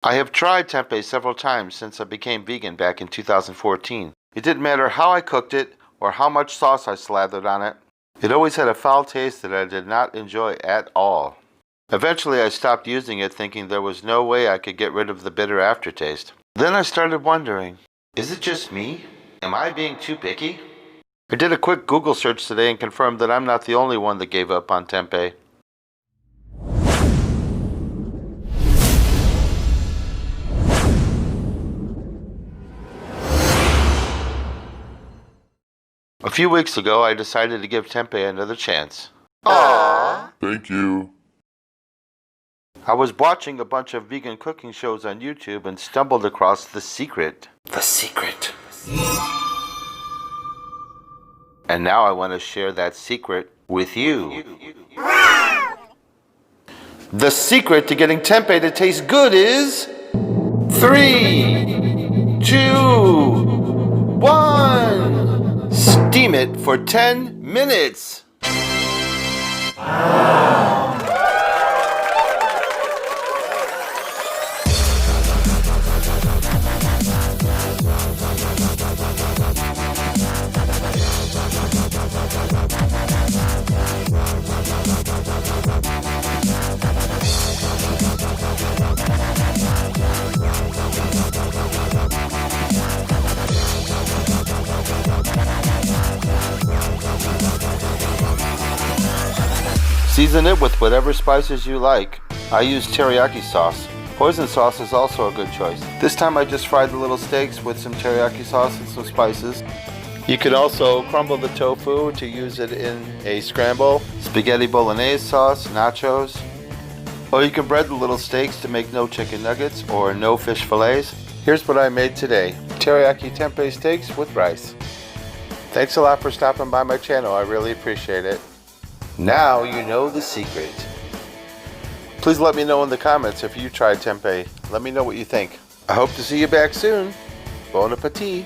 I have tried tempeh several times since I became vegan back in 2014. It didn't matter how I cooked it or how much sauce I slathered on it. It always had a foul taste that I did not enjoy at all. Eventually I stopped using it, thinking there was no way I could get rid of the bitter aftertaste. Then I started wondering, is it just me? Am I being too picky? I did a quick Google search today and confirmed that I'm not the only one that gave up on tempeh. A few weeks ago, I decided to give tempeh another chance. Aww. Thank you. I was watching a bunch of vegan cooking shows on YouTube and stumbled across The Secret. The Secret. And now I want to share that secret with you. The secret to getting tempeh to taste good is 3, 2, 1. Steam it for 10 minutes. Season it with whatever spices you like. I use teriyaki sauce. Hoisin sauce is also a good choice. This time I just fried the little steaks with some teriyaki sauce and some spices. You could also crumble the tofu to use it in a scramble, spaghetti bolognese sauce, nachos. Or you can bread the little steaks to make no chicken nuggets or no fish fillets. Here's what I made today. Teriyaki tempeh steaks with rice. Thanks a lot for stopping by my channel. I really appreciate it. Now you know the secret. Please let me know in the comments if you tried tempeh. Let me know what you think. I hope to see you back soon. Bon appetit.